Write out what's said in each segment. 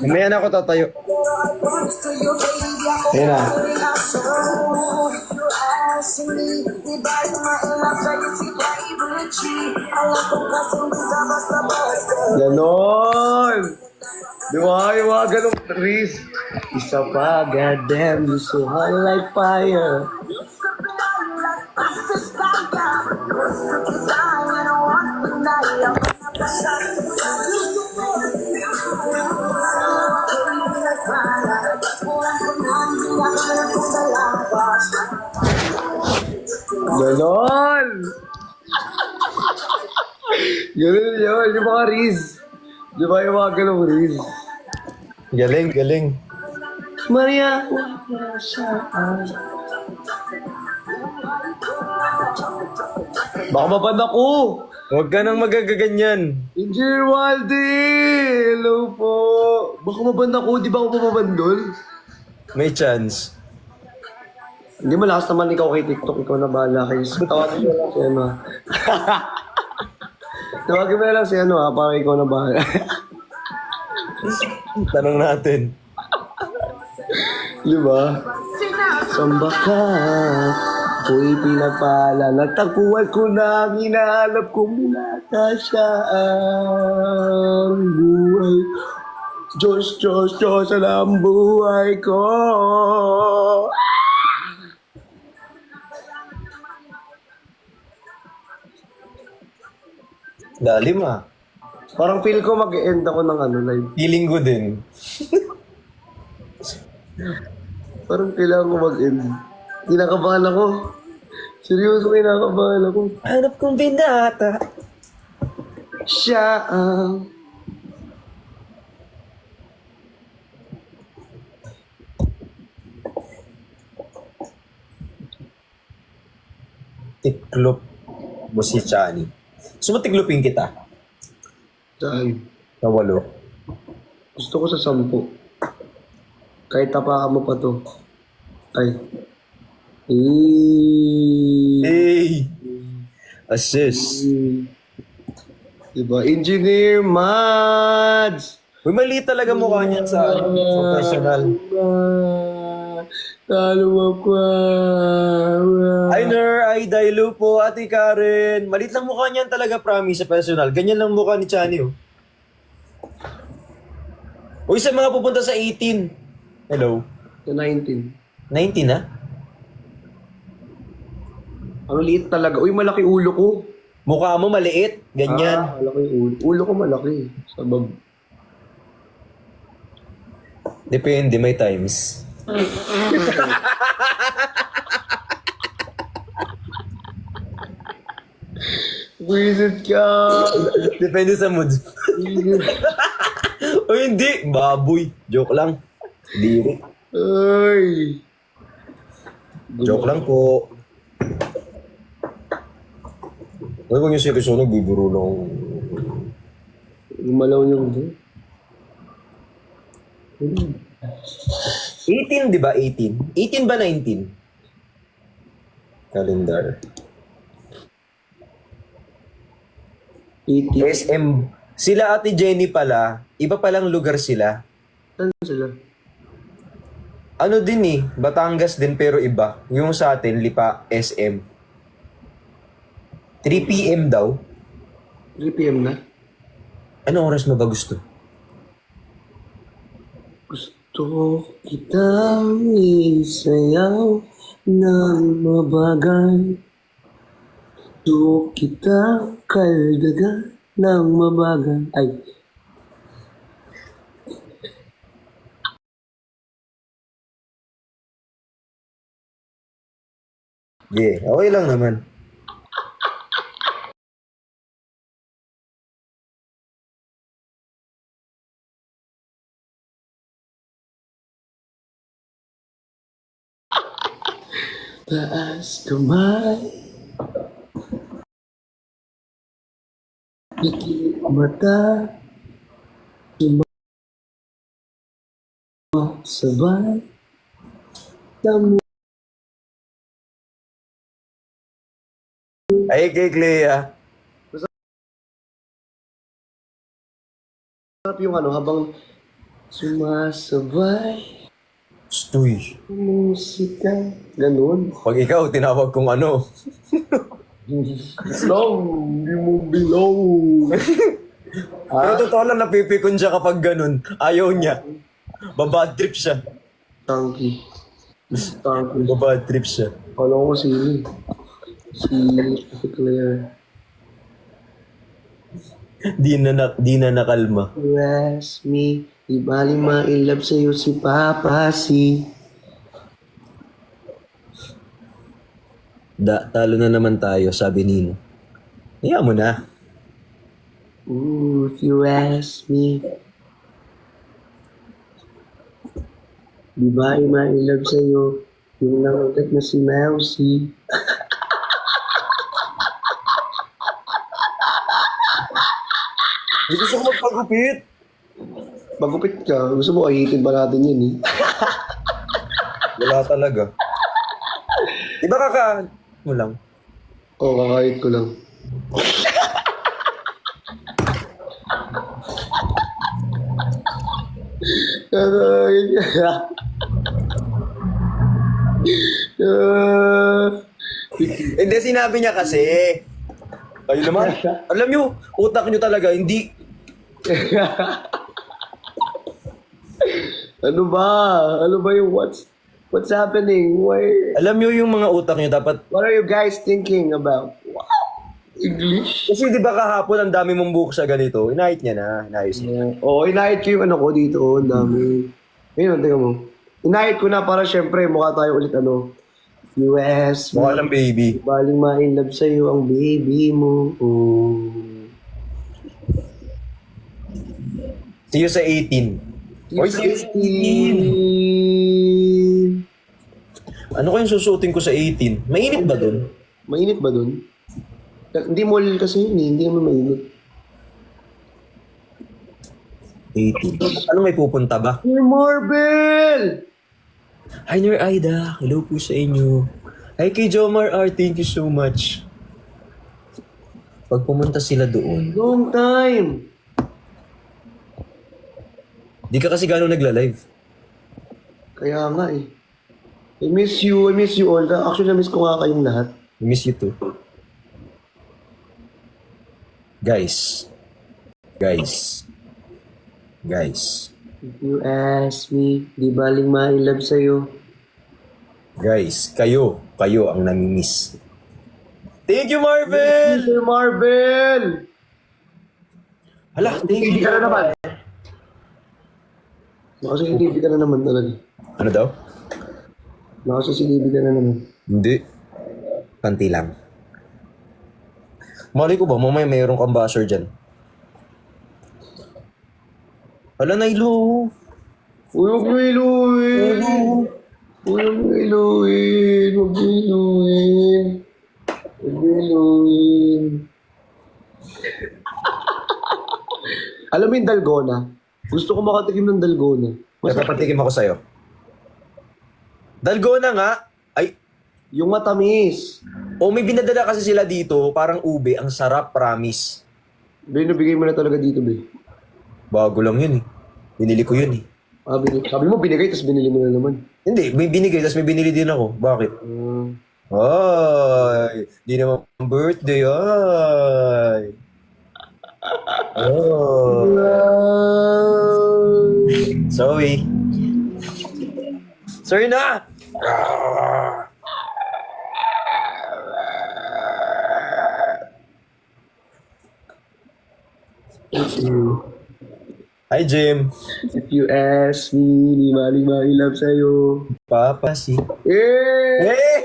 Mamaya na ako tatayo. Ayan na. Ganon! Di ba? Yung mga ganong Chris. Isa pa, goddamn, you so hot like fire. Ganon! Ganon yun, yung mga Riz. Di ba yung mga ganong Riz? Galing, galing. Maria, baka mapad ako. Huwag ka nang magagaganyan. Engineer Waldy! Hello po. Baka maband ako, di ba ako mababandol? May chance. Hindi malakas naman ikaw kay TikTok, ikaw na bahala kayo. Tawagin mo lang si ano. Tawagin mo na lang si ano para ikaw na bahala. Tanong natin. Di ba? Samba ka, ako'y pinapala. Nagtagpuan ko na ang hinahanap kong binata siya ang buhay. Diyos, Diyos, Diyos, ang buhay ko. Lalim ah. Parang feel ko mag-end ako ng ano live. Feeling ko din. Parang kailangan ko mag-end. Kinakabahan ako. Seryoso, kinakabahan ako. Hanap kong binata. Siya ang... Tiklop mo si Chani. Sumatiklopin kita. Saan? Sa 8. Gusto ko sa 10. Kahit tapakan mo pa to. Ay. Hey! Assist. Diba? Engineer Mads! Uy, mali talaga mukha niyan sa personal. Talo ako. Ay, Ner, ay, Dailu po, Ate Karen. Malit lang mukha niyan talaga, promise, sa personal. Ganyan lang mukha ni Chani, oh. Uy, sa mga pupunta sa 18. Hello? Sa 19. 19 na? Ang liit talaga. Uy, malaki ulo ko. Mukha mo maliit. Ganyan. Malaki ulo. Ulo ko malaki. Sabag. Depende, may times. Wizard ka. Depende sa mood. O hindi. Baboy. Joke lang. Diri. Ay. Joke lang po. Ay, kung yung seryoso, nagbibiro lang. Lumalaw yung... 18, di ba? 18? 18 ba 19? Calendar. 18. SM. Sila Ate Jenny pala, iba palang lugar sila. Saan sila? Ano din eh, Batangas din pero iba. Yung sa atin, Lipa, SM. 3 PM daw. 3 PM na? Anong oras mo ba gusto? Gusto kitang isayaw ng mabagay. Gusto kitang kaldagan ng mabagay. Ay. Yeah, okay lang naman. Taas kamay, ikit mata, sabay, tamo. Ay, kay Clea. Sarap yung ano, habang sumasabay Stoy. musika. Ganun. Pag ikaw, tinawag kong ano. Long, di mo below. Pero totoo lang, napipikon siya kapag ganun. Ayaw niya. Babad trip siya. Tangki. Tangki. Babad trip siya. Kala ko si Claire. Di na nakalma. You ask me, di bali ma-inlove sa'yo si Papa si. Talo na naman tayo, sabi Nino. Hiya mo na. Ooh, if you ask me, di bali ma-inlove sa'yo yung nangugat na si Mousy. Hindi gusto ko magpagupit. Magupit ka, gusto mo kahitin pa natin yun eh. Wala talaga. Diba mo lang? Oo, kakahit ko lang. Kakahit ka. Hindi, sinabi niya kasi. Kayo naman. Alam niyo, utak niyo talaga, hindi. Ano ba? Ano ba yung what's happening? Why? Alam niyo yung mga utak niyo dapat. What are you guys thinking about? Wow! English? Kasi di ba kahapon ang dami mong buhok sa ganito, inahit niya na, inayos niya. Oo, inahit ko yung ano ko dito. Ang dami. Ngayon, tingnan mo. Inahit ko na para syempre mukha tayo ulit ano. US. Mukha lang baby. Baling ma-inlove sa'yo ang baby mo. Oh. See you sa 18. Oy, see you sa 18. Ano kayong susuotin ko sa 18? Mainit ba dun? Mainit ba dun? Hindi mall kasi yun eh. Hindi naman mainit. 18. Ano, may pupunta ba? Hey, Marvel! Hi, Nir Aida. Hello po sa inyo. Hi kay Jomar R. Thank you so much. Pag pumunta sila doon, Long time! di ka kasi gano'ng nagla-live. Kaya nga eh. I miss you all. Actually, na-miss ko nga kayong lahat. I miss you too. Guys. If you ask me, di baling ma-inlove sa'yo. Guys, kayo ang namimiss. Thank you, Marvel! Mr. Marvel! Hala, thank Hindi you. ka na naman. Nakasisilibi ka na naman talaga. Ano daw? Nakasisilibi ka na naman. Hindi. Panti lang. Malay ko ba, mamaya mayroong kang basher dyan. Hala, Nailo. Huwag mo iluhin! Huwag mo iluhin! Huwag mo iluhin! Huwag mo iluhin! Alam mo yung dalgona? Gusto ko makatikim ng dalgona. Napapatikim ako sa'yo. Dalgona nga. Ay, Yung matamis. may binadala kasi sila dito, parang ube. Ang sarap, promise. Binibigay mo na talaga dito, be. Bago lang yun eh. Binili ko yun eh. Sabi mo binigay, tapos binili mo na naman. Hindi, may binigay, tapos may binili din ako. Bakit? Ay, di naman birthday, ay. Oh. Sorry. Sorry na! Hi, Jim. If you ask me, di maling ma-inlove sa'yo. Papa, si. Eh! Eh!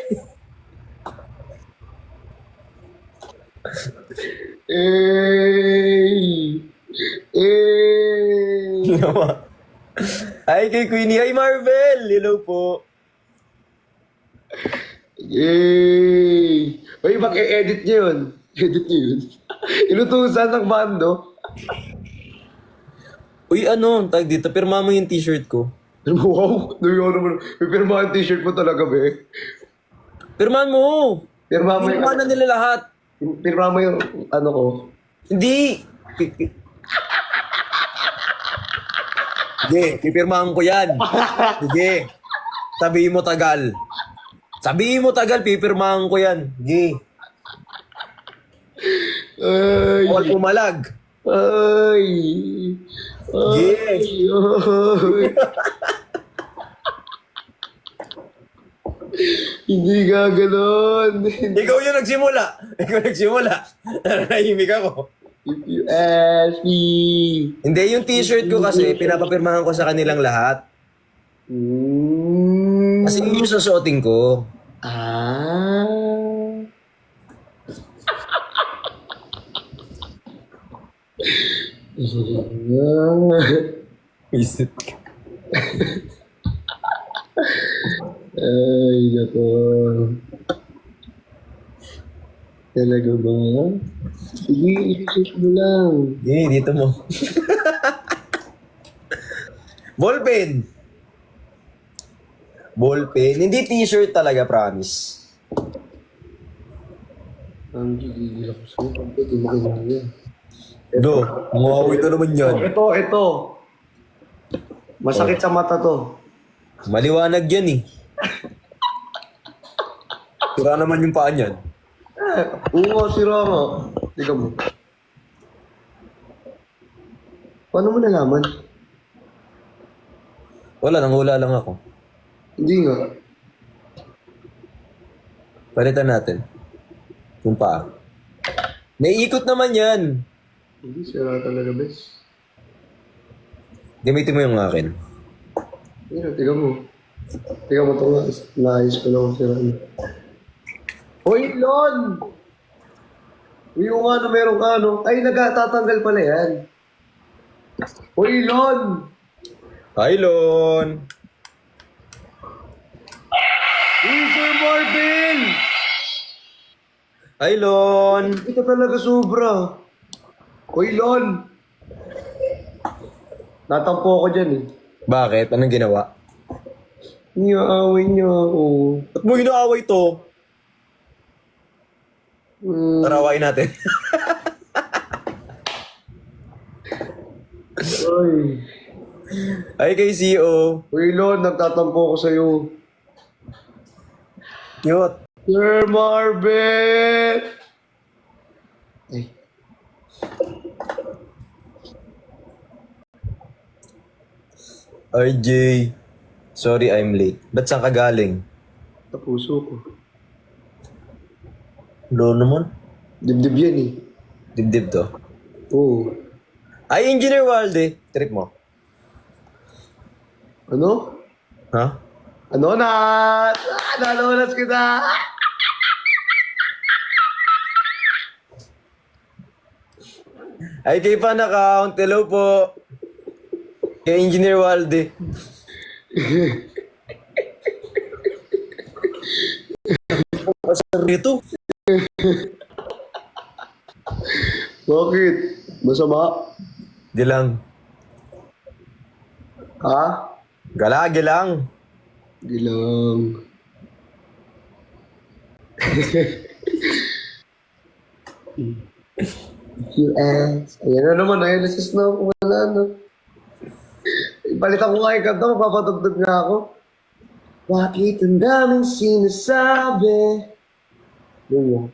Eh! Eh! Ginawa. Hi kay Queenie. Hi, Marvel! Hello po. Yay! Uy, mag-e-edit niyo yun. Edit niyo yun. Inutusan ng bando. Uy, ano? Tag dito. Pirma mo yung t-shirt ko. Wow! Nagyo naman. May pirma ang t-shirt mo talaga, be. Pirmahan mo! Pirma mo Pirma na nila lahat. Pirma mo yung ano ko. Hindi! Sige, pipirmahan ko yan. Sige. Sabihin mo tagal. Sabihin mo tagal, pipirmahan ko yan. Sige. Ay. All pumalag. Ay. Yes. Ay. Hindi gaganon. Ikaw yung nagsimula. Ikaw nagsimula. Nahimik ako. If you ask me. Hindi, yung t-shirt ko kasi, pinapapirmahan ko sa kanilang lahat. Kasi yun yung susuotin ko. Ah. Isip ka. Ay, nako. Talaga ba? Sige, isisip mo lang. Dito mo. Ballpen. Ballpen. Hindi t-shirt talaga, promise. Ang gigigil ako sa'yo. Pagka di mo kinaya. Do, muhawi ito naman yan. Ito. Masakit sa mata to. Maliwanag yan eh. Sira naman yung paa niyan. Oo, sira nga. Tingnan mo. Paano mo nalaman? Wala, nanghula lang ako. Hindi nga. Palitan natin. Yung paa. Naiikot naman yan. Hindi, sira talaga, bes. Gamitin mo yung akin. Tingnan mo. Tingnan mo ito nga. Naayos ko lang sira. Hoy, Lon! Yung ano, meron ka, ano? Ay, nagtatanggal pala yan. Hoy, Lon! Hi, Lon! Hey, Sir Marvin! Hi, Lon! Ito talaga sobra. Hoy, Lon! Natampo ako dyan eh. Bakit? Anong ginawa? Niyaaway niya ako. Ba't mo inaaway to? Tarawain natin. Ay. Hi kay CEO. Hoy, Lon, nagtatampo ako sa'yo. Cute. Sir Marvin! Ay. RJ. Sorry I'm late. Ba't saan ka galing? Sa puso ko. Lo naman. Dibdib yan eh. Dibdib to. Oo. Ay, Engineer Walde. Trip mo. Ano? Ha? Ano na? Nalonas kita! Ay, kay fan account. Hello po. Kay Engineer Walde. Pasar dito. Bakit? Masama? Di lang. Ha? Galagi lang. Gilang. US. Ayan na naman, ILSS na ako. Wala na. Balitan ko nga yung kanta, mapapatugtog nga ako. Bakit ang daming sinasabi? Yun yun.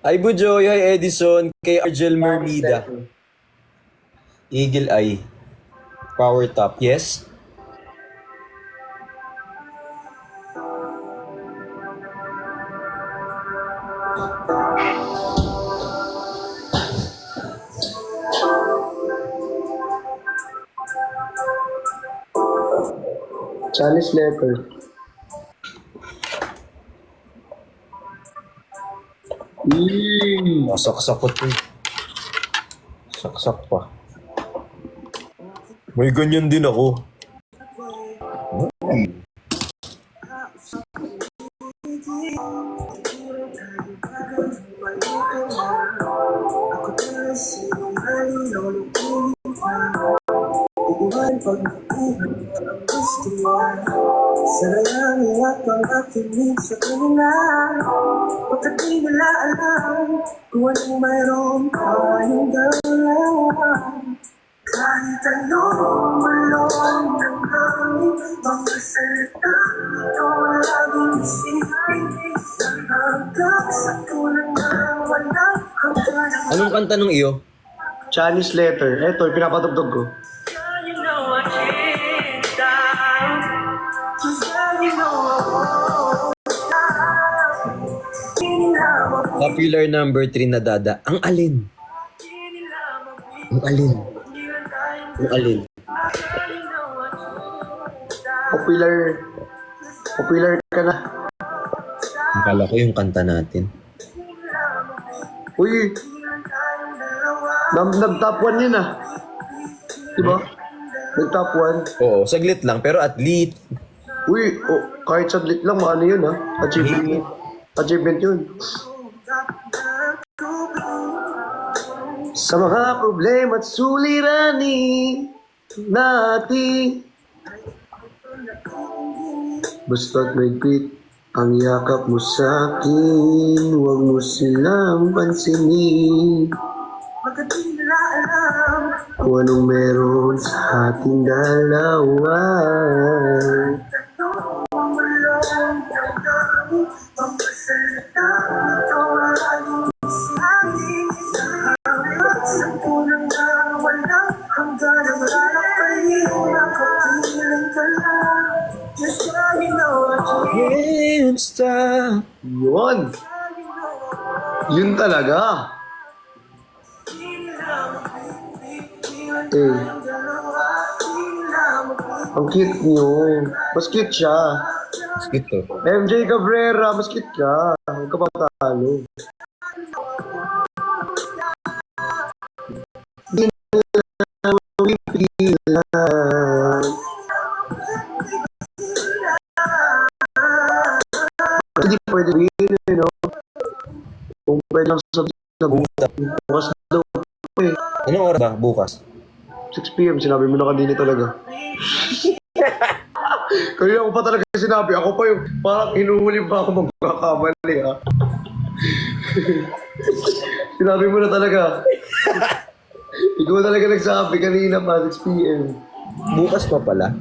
Ay, Bujoy. Hi, Edison. Kay Argel Mermida. Eagle Eye. Power top. Yes? Chinese letter. Saksak ko to. Saksak pa. May ganyan din ako. Sayang at ang aking sa kanila. Bakit di nila alam kung anong mayroon tayong dalawa. Kahit anong magkasalita. Ikaw ang laging isipin. Hanggang sa tunay na walang hanggan. Anong kanta nung iyo? Chinese letter. Eto, pinapatugtog ko. You know I can't stop. 'Cause girl, you know I won't stop. Inilawa mo, Popular number 3 na Dada. Ang alin? inilawa mo. Ang alin? Hindi lang tayong Ang alin? girl, you know I can't stop. Popular ka na. Akala ko yung kanta natin. Uy, nag-top 1 yun ah. Diba? Nag-top 1. Oo, saglit lang. Pero at least, Uy, oh, kahit saglit lang, ano yun ah. Achievement. Achievement yun. Sa mga problema at suliranin natin, basta't may quit ang yakap mo sa'kin, huwag mo silang pansinin. Bakit di nila alam? Kung anong meron sa ating dalawa. Tanong mo lang ang dami. Magkasalita. Ikaw ang laging isipin. Hanggang sa tunang na walang hanggan. Ang lalakayin. Nakapiling ka lang. Just girl, you know I can't. can't stop. Yun. Yun talaga. Eh, ang cute niyo. Mas cute siya. Skit to. MJ Cabrera, mas cute ka. Huwag ka patalo. Di na mapipilan. Hindi pwede rin, no? Kung pwede lang sa bukas daw eh. Anong oras ba? Bukas. 6 p.m. Sinabi mo na kanina talaga. Kaya ako pa talaga sinabi. Ako pa yung parang hinuhuli pa ako magkakamali ha. Sinabi mo na talaga. Ikaw talaga nagsabi kanina pa 6 p.m. Bukas pa pala.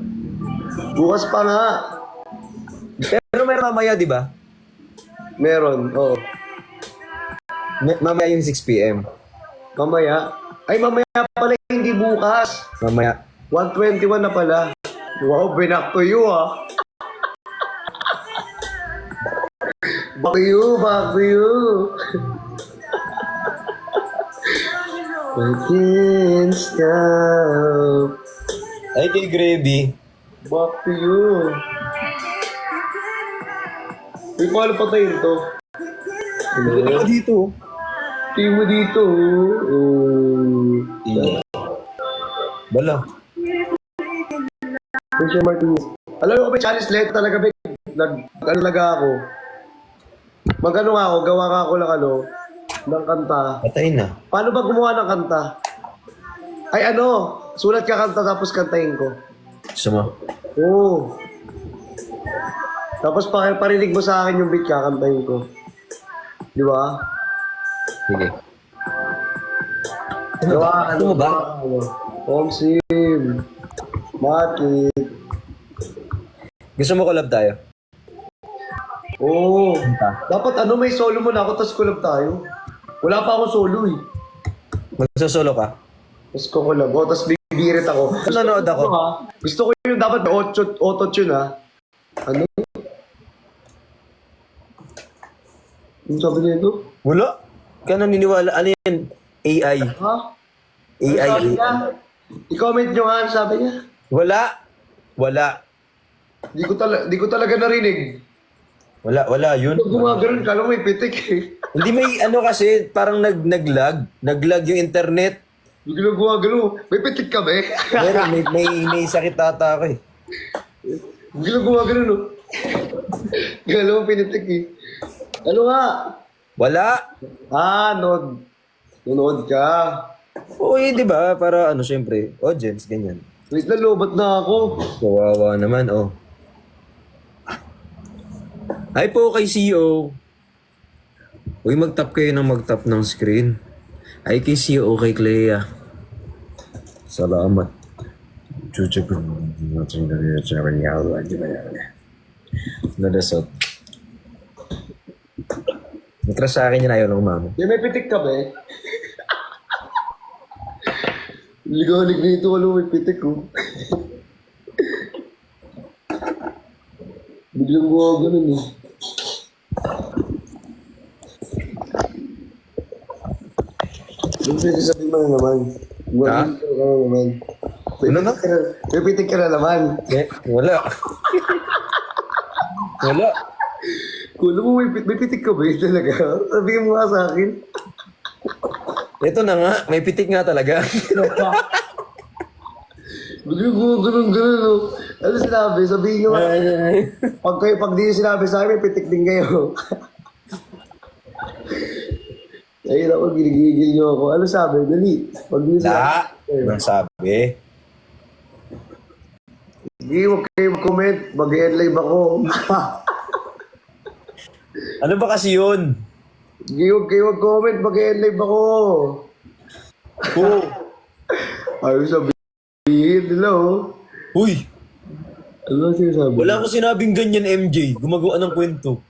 Bukas pa nga. Pero meron mamaya, di ba? Meron, oo. Mamaya yung 6 p.m. Mamaya. Ay, mamaya pala hindi bukas. Mamaya. 1:21 na pala. Wow, back to you ah. Back to you, back to you. I can't stop. Ay, kay Gravy. Back to you. May paano patayin to? Ito Hello? dito. Tingin mo dito. Oh. Iya. Bala. Jose Martinez. Alam mo ba, Chalice Let talaga, Bek. Talaga ako. Mag-ano nga ako, gawa nga ako ng kanta. Patay na. Paano ba gumawa ng kanta? Ay ano, sulat ka kanta tapos kantahin ko. Gusto mo? Oo. Tapos parinig mo sa akin yung beat, kakantahin ko. Di ba? Sige. Gawa, Gusto mo ba? Omsim. Mati. Gusto mo collab tayo? Oo. Kanta. Dapat ano, may solo mo na ako, tapos collab tayo. Wala pa akong solo eh. Magsasolo ka? Tapos ko collab. O, tapos bibirit ako. Nanonood ako. Gusto ko yung dapat may auto-tune ha. Ano? Ano sabi niya ito? Wala. Ka naniniwala. Ano yan? AI. Ha? AI. Sabi niya? I-comment nyo nga, ano sabi niya. Wala. Wala. Di ko talaga narinig. Wala yun. Pag gumagano'n, kala mo may pitik eh. Hindi may ano kasi, parang naglag. Naglag yung internet. Biglang gumagano. May pitik ka ba eh? Meron, may sakit ata ako eh. Biglang gumagano no. Kala mo pinitik eh. Ano nga? Wala. Nunood ka. Oo, di ba? Para ano, syempre, audience, ganyan. Wait na, lobat na ako. Kawawa naman, oh. Hi po kay CEO. Uy, mag-tap kayo ng mag-tap ng screen. Hi kay CEO, kay Clea. Salamat. Nalasot. Matras sa akin yun, ayaw ng mama. Di may pitik ka ba eh? Ligalig na ito, wala may pitik ko. Biglang gawa ganun eh. Yung sasabihin mo na naman. Ha? Ka na naman. Ano na? May pitik ka na naman. Eh, wala. Wala. Kung mo may pitik ka ba eh talaga? Sabihin mo nga sa akin. Ito na nga, may pitik nga talaga. Biglang gawa ganun oh. Ano sinabi? Sabihin nyo nga. Pag di nyo sinabi sa akin, may pitik din kayo. Ayun ako, ginigigil nyo ako. Ano sabi? Dali. Pag di nyo sinabi. Nang sabi. Hindi, huwag kayo mag-comment. Mag-end live ako. Ano ba kasi yun? Hindi, huwag kayo mag-comment. Mag-end live ako. Oh. Ayaw sabihin nila oh. Uy, Ano ang sinasabi? wala ko sinabing ganyan, MJ. Gumagawa ng kwento.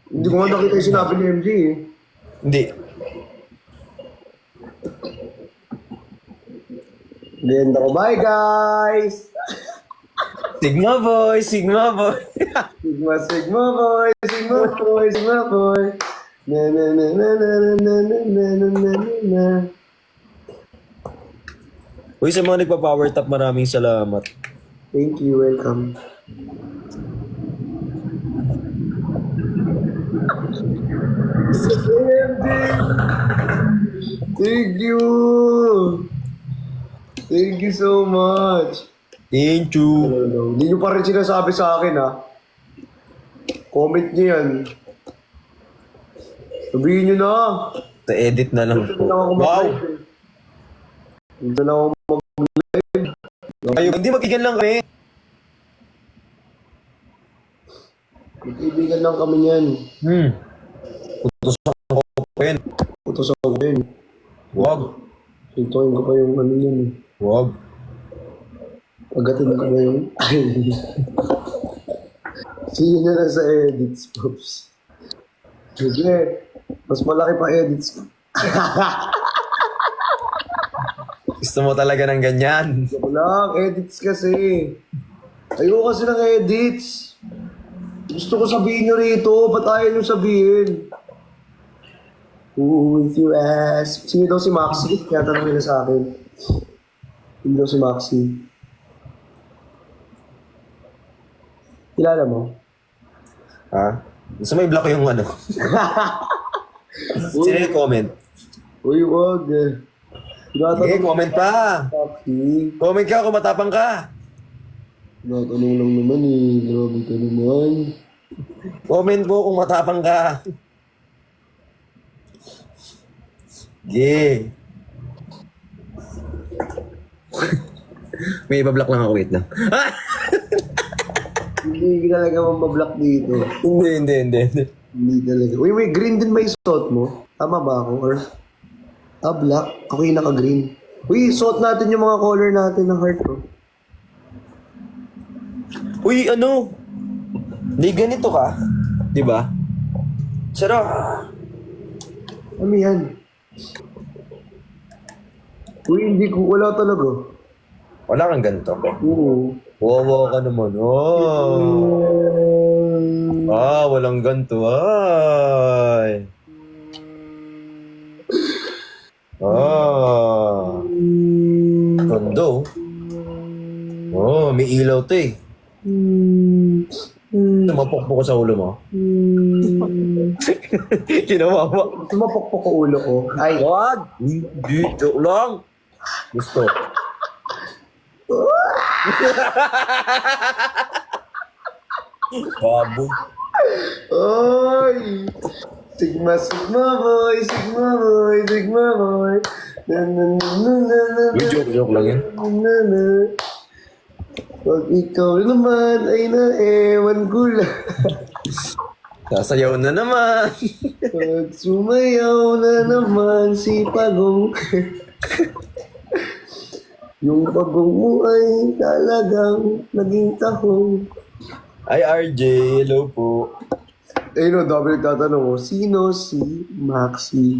Hindi ko nga nakita yung sinabi ni MJ eh. Hindi. Ganda ko. Bye guys! Sigma boy, Sigma boy. Sigma, Sigma boy, Sigma boy, Sigma boy. Na na na na na na na na na na na na. Uy, sa mga nagpa-power tap, maraming salamat. Thank you, welcome. Thank you! Thank you so much! Thank you. Hindi nyo pa rin sinasabi sa akin ha. Comment nyo yan. Sabihin nyo na. Sa edit na lang po. Hindi na ako Wow. mag-live eh. Hindi na ako mag-live. Ayun, hindi magkigan lang kami. Magkaibigan lang kami niyan. Putusan ko pa yun. Utos ako din. Wag. Sintuin ko pa yung ano yun eh. Wag. Pagatin ko ba yung... Sige na lang sa edits, Pops. Sige. Mas malaki pa edits ko. Gusto mo talaga ng ganyan. Joke lang, edits kasi. Ayoko kasi ng edits. Gusto ko sabihin nyo rito, ba't ayaw nyo sabihin? Ooh, if you ask. Sino daw si Maxi? Kaya tanong nila sa akin. Sino daw si Maxi? Kilala mo? Ha? Gusto mo i-block yung ano? Sino yung comment? Uy, wag. Sige, comment pa. Maxi. Comment ka kung matapang ka. Tinatanong lang naman eh. Grabe ka naman. Comment mo kung matapang ka. Sige. May iba-block lang ako, wait lang. Hindi talaga mabablock dito. Hindi. Hindi talaga. Uy, wait, green din ba yung suot mo? Tama ba ako? Or, black? Ako yung naka-green. Uy, suot natin yung mga color natin ng heart ko. Uy, ano? Di ganito ka. Di ba? Sarap. Ano yan? Uy, hindi ko. Wala talaga. Wala kang ganito. Oo. Wow ka naman. Oh. Walang ganito. Ay. Kondo. Oh, may ilaw to eh. Tumapokpok ko sa ulo mo. Ginawa mo. Tumapokpok ko ulo ko. Ay, Wag! Hindi, joke lang. Gusto. Baboy. Oy! Sigma, Sigma boy, Sigma boy, Sigma boy. Na na na na na na Joke lang yan. na na. Pag ikaw naman ay naewan ko lang. Sasayaw na naman. Pag sumayaw na naman si Pagong. Yung bagong mo ay talagang naging tahong. Ay, RJ, hello po. Eh, no, dami nagtatanong ko, sino si Maxi?